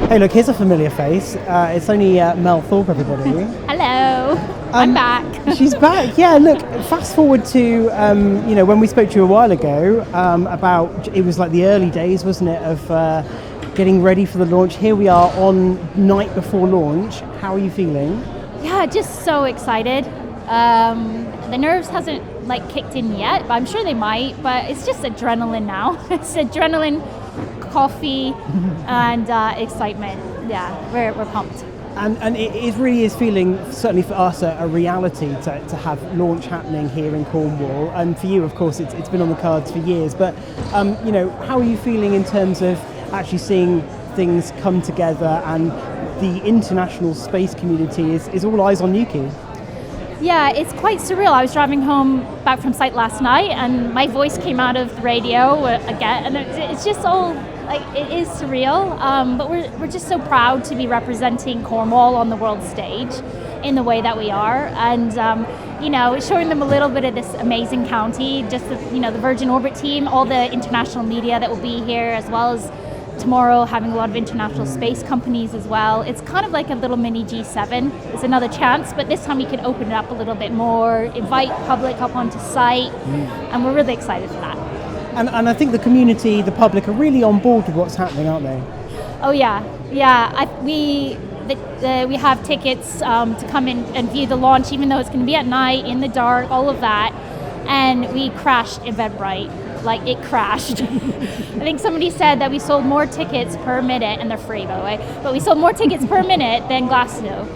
Hey, look, here's a familiar face. It's only Mel Thorpe, everybody. Hello, I'm back. She's back. Yeah, look, fast forward to, when we spoke to you a while ago about, it was like the early days, wasn't it, of getting ready for the launch. Here we are on night before launch. How are you feeling? Yeah, just so excited. The nerves hasn't kicked in yet, but I'm sure they might, but it's just adrenaline now. It's adrenaline, coffee, and excitement. Yeah, we're pumped. And it really is feeling, certainly for us, a reality to have launch happening here in Cornwall. And for you, of course, it's been on the cards for years. But, how are you feeling in terms of actually seeing things come together, and the international space community is all eyes on Newquay? Yeah, it's quite surreal. I was driving home back from site last night, and my voice came out of the radio again, and it's just all it is surreal. But we're just so proud to be representing Cornwall on the world stage in the way that we are, and showing them a little bit of this amazing county. Just the Virgin Orbit team, all the international media that will be here, as well as tomorrow having a lot of international space companies as well. It's kind of like a little mini G7. It's another chance, but this time we can open it up a little bit more, invite public up onto site, and we're really excited for that. And I think the community, the public, are really on board with what's happening, aren't they? Oh yeah. We have tickets to come in and view the launch, even though it's going to be at night, in the dark, all of that, and we crashed Eventbrite. It crashed. I think somebody said that we sold more tickets per minute, and they're free, by the way, but we sold more tickets per minute than Glasgow.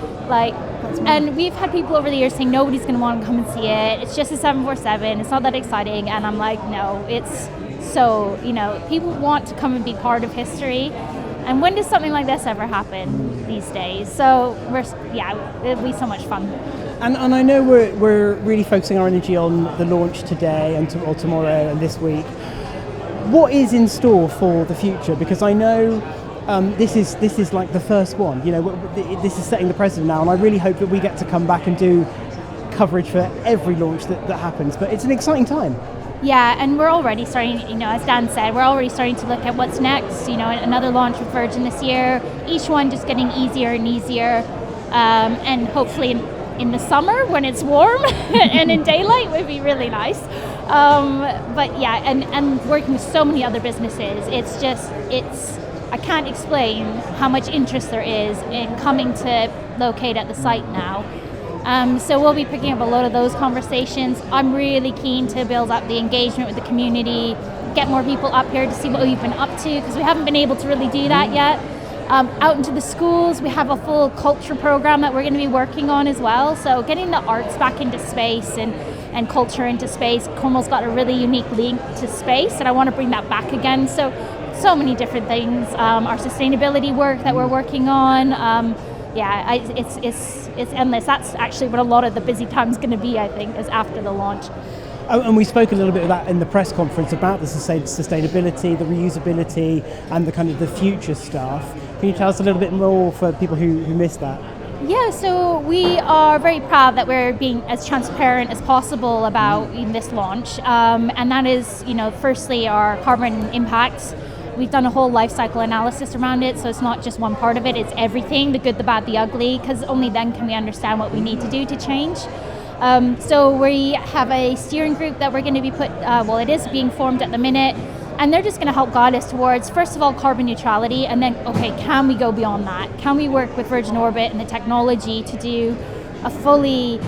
And we've had people over the years saying nobody's going to want to come and see it. It's just a 747. It's not that exciting. And I'm like, no, it's so, people want to come and be part of history. And when does something like this ever happen these days? So it'll be so much fun. And I know we're really focusing our energy on the launch today or tomorrow and this week. What is in store for the future? Because I know this is like the first one. This is setting the precedent now, and I really hope that we get to come back and do coverage for every launch that happens. But it's an exciting time. Yeah, and we're already starting, as Dan said, we're already starting to look at what's next. Another launch with Virgin this year, each one just getting easier and easier, and hopefully in the summer when it's warm and in daylight would be really nice. But yeah, and working with so many other businesses, I can't explain how much interest there is in coming to locate at the site now. So we'll be picking up a lot of those conversations. I'm really keen to build up the engagement with the community, get more people up here to see what we've been up to, because we haven't been able to really do that yet. Out into the schools, we have a full culture program that we're going to be working on as well. So getting the arts back into space and culture into space. Cornwall's got a really unique link to space, and I want to bring that back again. So many different things. Our sustainability work that we're working on. It's endless. That's actually what a lot of the busy time's going to be, I think, is after the launch. And we spoke a little bit of that in the press conference about the sustainability, the reusability, and the kind of the future stuff. Can you tell us a little bit more for people who missed that? Yeah, so we are very proud that we're being as transparent as possible about this launch, and that is, firstly, our carbon impacts. We've done a whole life cycle analysis around it, so it's not just one part of it, it's everything, the good, the bad, the ugly, because only then can we understand what we need to do to change. So we have a steering group that we're going to be it is being formed at the minute, and they're just going to help guide us towards, first of all, carbon neutrality, and then, can we go beyond that? Can we work with Virgin Orbit and the technology to do a fully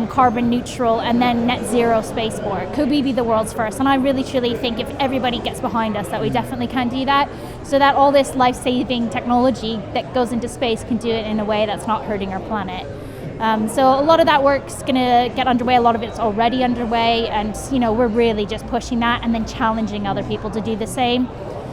carbon neutral and then net zero spaceport? Could we be the world's first? And I really truly think if everybody gets behind us that we definitely can do that, so that all this life-saving technology that goes into space can do it in a way that's not hurting our planet. So a lot of that work's going to get underway. A lot of it's already underway, and we're really just pushing that and then challenging other people to do the same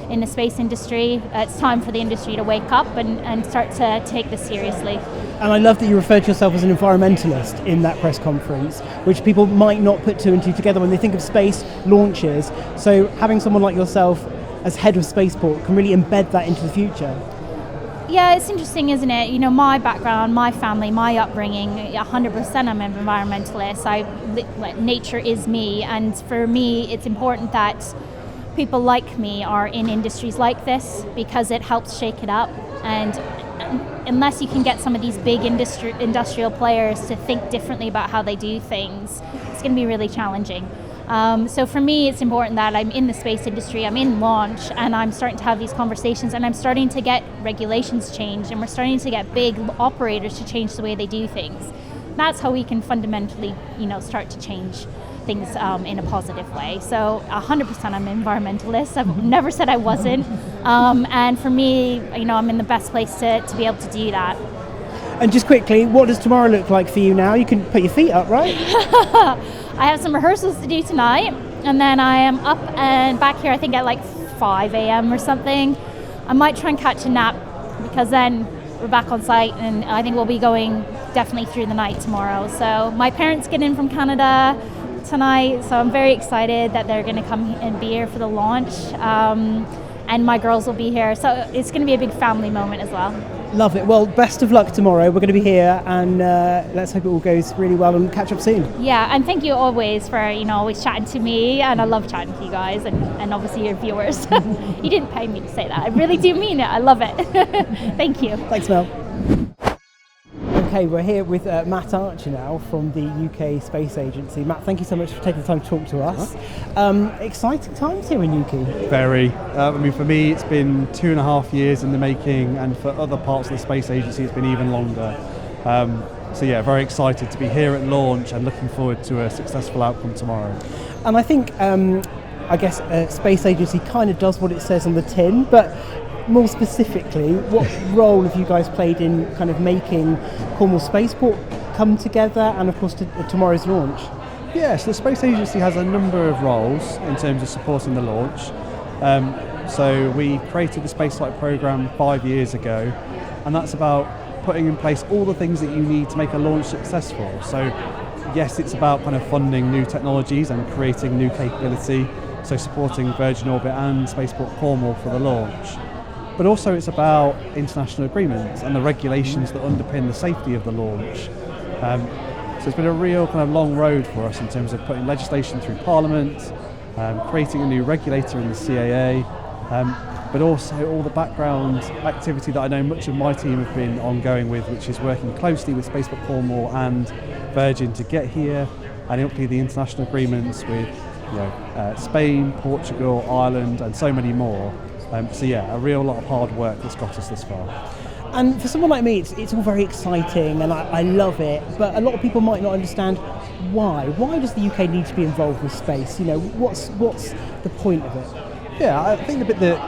in the space industry. It's time for the industry to wake up and start to take this seriously. And I love that you referred to yourself as an environmentalist in that press conference, which people might not put two and two together when they think of space launches. So having someone like yourself as head of Spaceport can really embed that into the future. Yeah, it's interesting, isn't it? My background, my family, my upbringing, 100% I'm an environmentalist. Nature is me, and for me it's important that people like me are in industries like this because it helps shake it up. And unless you can get some of these big industrial players to think differently about how they do things, it's going to be really challenging. So for me, it's important that I'm in the space industry, I'm in launch, and I'm starting to have these conversations, and I'm starting to get regulations changed, and we're starting to get big operators to change the way they do things. That's how we can fundamentally, start to change things in a positive way. So 100% I'm an environmentalist. I've never said I wasn't. And for me, I'm in the best place to be able to do that. And just quickly, what does tomorrow look like for you now? You can put your feet up, right? I have some rehearsals to do tonight, and then I am up and back here, I think at like 5 a.m. or something. I might try and catch a nap, because then we're back on site, and I think we'll be going definitely through the night tomorrow. So my parents get in from Canada tonight, so I'm very excited that they're going to come and be here for the launch, and my girls will be here. So it's going to be a big family moment as well. Love it. Well, best of luck tomorrow. We're going to be here, and let's hope it all goes really well, and catch up soon. Yeah, and thank you always for always chatting to me, and I love chatting to you guys, and obviously your viewers. You didn't pay me to say that. I really do mean it. I love it. Thank you. Thanks, Mel. Okay, we're here with Matt Archer now from the UK Space Agency. Matt, thank you so much for taking the time to talk to us. Exciting times here in Newquay. Very. For me, it's been 2.5 years in the making, and for other parts of the Space Agency, it's been even longer. Very excited to be here at launch and looking forward to a successful outcome tomorrow. And I think, Space Agency kind of does what it says on the tin, but more specifically, what role have you guys played in kind of making Cornwall Spaceport come together, and of course tomorrow's launch? Yes, the Space Agency has a number of roles in terms of supporting the launch. So we created the Spaceflight programme 5 years ago, and that's about putting in place all the things that you need to make a launch successful. So yes, it's about kind of funding new technologies and creating new capability, so supporting Virgin Orbit and Spaceport Cornwall for the launch. But also it's about international agreements and the regulations that underpin the safety of the launch. So it's been a real kind of long road for us in terms of putting legislation through Parliament, creating a new regulator in the CAA, but also all the background activity that I know much of my team have been ongoing with, which is working closely with Spaceport Cornwall and Virgin to get here, and hopefully the international agreements with Spain, Portugal, Ireland, and so many more. A real lot of hard work that's got us this far. And for someone like me, it's all very exciting, and I love it, but a lot of people might not understand why. Why does the UK need to be involved with space? What's the point of it? Yeah, I think the bit that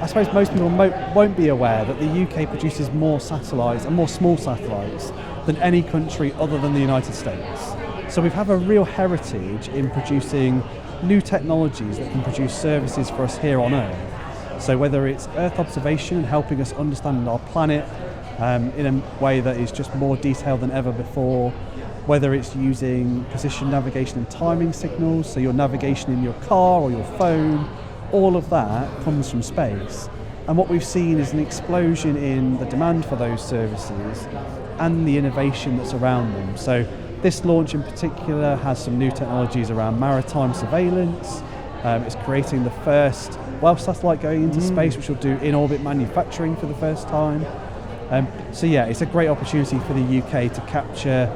I suppose most people won't be aware, that the UK produces more satellites and more small satellites than any country other than the United States. So we have a real heritage in producing new technologies that can produce services for us here on Earth. So whether it's Earth observation and helping us understand our planet in a way that is just more detailed than ever before, whether it's using position navigation and timing signals, so your navigation in your car or your phone, all of that comes from space. And what we've seen is an explosion in the demand for those services and the innovation that's around them. So this launch in particular has some new technologies around maritime surveillance. It's creating the first satellite going into space, which will do in-orbit manufacturing for the first time. It's a great opportunity for the UK to capture,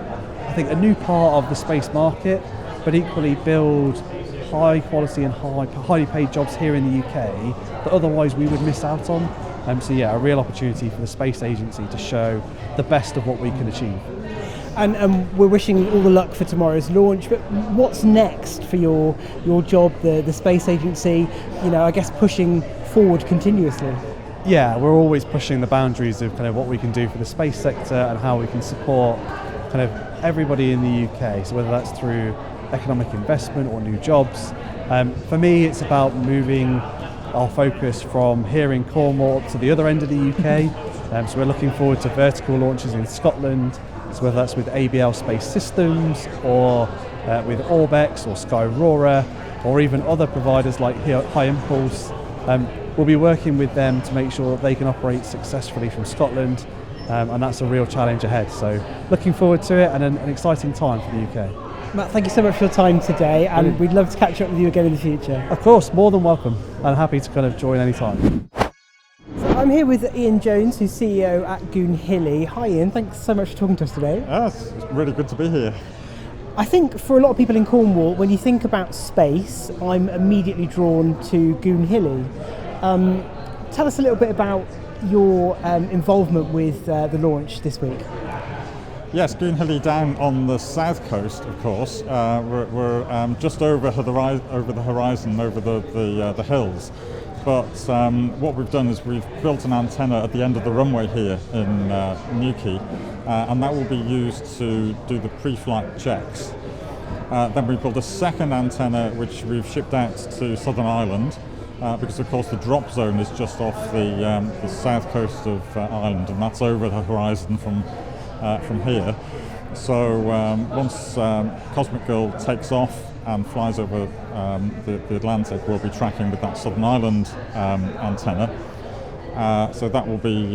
I think, a new part of the space market, but equally build high quality and highly paid jobs here in the UK that otherwise we would miss out on. A real opportunity for the Space Agency to show the best of what we can achieve. And we're wishing all the luck for tomorrow's launch, but what's next for your job, the Space Agency, I guess pushing forward continuously? Yeah, we're always pushing the boundaries of kind of what we can do for the space sector and how we can support kind of everybody in the UK, so whether that's through economic investment or new jobs. For me, it's about moving our focus from here in Cornwall up to the other end of the UK. So we're looking forward to vertical launches in Scotland, so whether that's with ABL Space Systems or with Orbex or Skyrora or even other providers like High Impulse. We'll be working with them to make sure that they can operate successfully from Scotland, and that's a real challenge ahead. So looking forward to it, and an exciting time for the UK. Matt, thank you so much for your time today, and we'd love to catch up with you again in the future. Of course, more than welcome. I'm happy to kind of join any time. So I'm here with Ian Jones, who's CEO at Goonhilly. Hi Ian, thanks so much for talking to us today. Yes, it's really good to be here. I think for a lot of people in Cornwall, when you think about space, I'm immediately drawn to Goonhilly. Tell us a little bit about your involvement with the launch this week. Yes, Goonhilly down on the south coast, of course. We're just over the horizon, over the hills. But what we've done is we've built an antenna at the end of the runway here in Newquay, and that will be used to do the pre-flight checks. Then we built a second antenna which we've shipped out to Southern Ireland, because of course the drop zone is just off the south coast of Ireland, and that's over the horizon from here. So once Cosmic Girl takes off and flies over the Atlantic, we'll be tracking with that Southern Ireland antenna. So that will be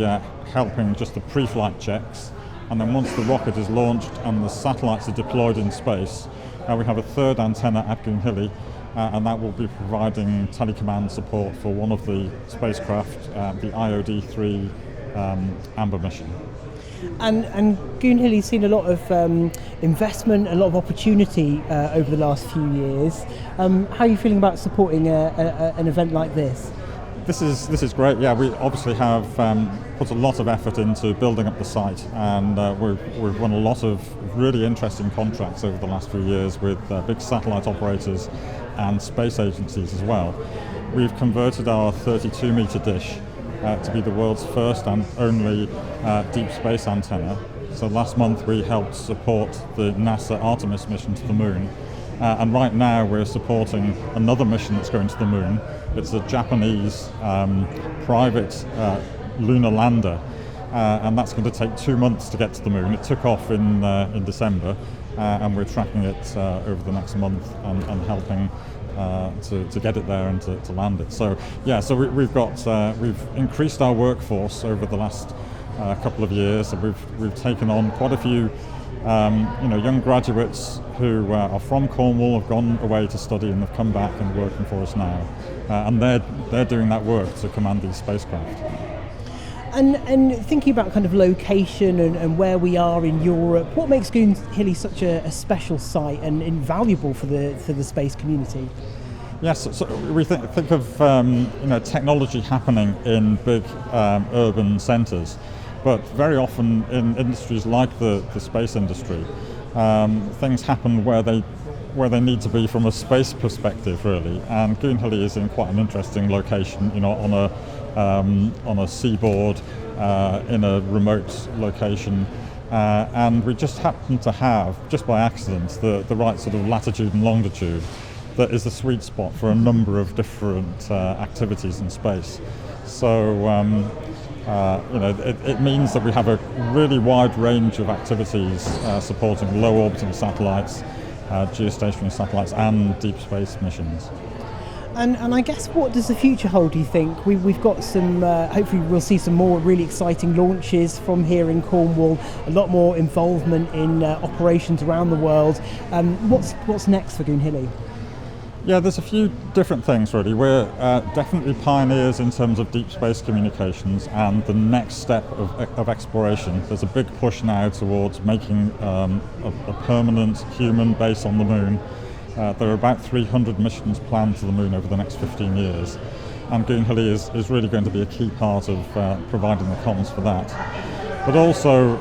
helping just the pre-flight checks. And then once the rocket is launched and the satellites are deployed in space, we have a third antenna at Goonhilly, and that will be providing telecommand support for one of the spacecraft, the IOD-3 Amber mission. And Goonhilly's seen a lot of investment, a lot of opportunity over the last few years. How are you feeling about supporting an event like this? This is great. Yeah, we obviously have put a lot of effort into building up the site, and we've won a lot of really interesting contracts over the last few years with big satellite operators and space agencies as well. We've converted our 32-meter dish to be the world's first and only deep space antenna. So last month we helped support the NASA Artemis mission to the moon, and right now we're supporting another mission that's going to the moon. It's a Japanese private lunar lander, and that's going to take 2 months to get to the moon. It took off in December, and we're tracking it over the next month and helping to get it there and to land it. So yeah, so we've increased our workforce over the last couple of years. So we've taken on quite a few young graduates who are from Cornwall, have gone away to study and have come back and working for us now, and they're doing that work to command these spacecraft. And thinking about kind of location and where we are in Europe, what makes Goonhilly such a special site and invaluable for the space community? Yes, so we think of technology happening in big urban centres, but very often in industries like the space industry, things happen where they need to be from a space perspective, really. And Goonhilly is in quite an interesting location, on a seaboard, in a remote location, and we just happen to have, just by accident, the right sort of latitude and longitude that is the sweet spot for a number of different activities in space. So it means that we have a really wide range of activities supporting low orbiting satellites, geostationary satellites, and deep space missions. And I guess, what does the future hold, do you think? We've got some, hopefully we'll see some more really exciting launches from here in Cornwall, a lot more involvement in operations around the world. What's next for Goonhilly? Yeah, there's a few different things, really. We're definitely pioneers in terms of deep space communications and the next step of exploration. There's a big push now towards making a permanent human base on the moon. There are about 300 missions planned to the moon over the next 15 years, and Goonhilly is really going to be a key part of providing the comms for that. But also,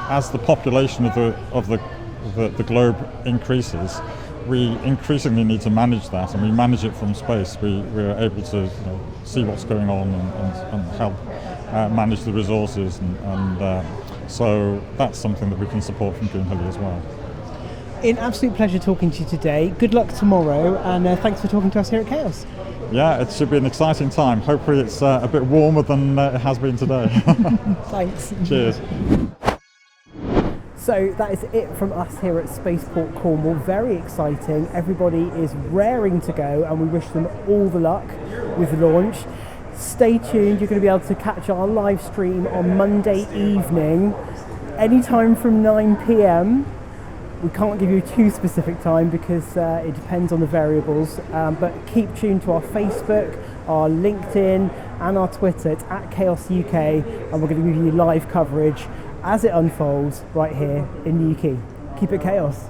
as the population of the globe increases, we increasingly need to manage that, and we manage it from space. We're able to see what's going on and help manage the resources, and so that's something that we can support from Goonhilly as well. An absolute pleasure talking to you today. Good luck tomorrow, and thanks for talking to us here at Chaos. Yeah, it should be an exciting time. Hopefully it's a bit warmer than it has been today. Thanks. Cheers. So that is it from us here at Spaceport Cornwall. Very exciting. Everybody is raring to go, and we wish them all the luck with the launch. Stay tuned. You're going to be able to catch our live stream on Monday evening, anytime from 9 p.m. We can't give you too specific time because it depends on the variables, but keep tuned to our Facebook, our LinkedIn and our Twitter. It's at Chaos UK, and we're going to give you live coverage as it unfolds right here in Newquay. Keep it chaos.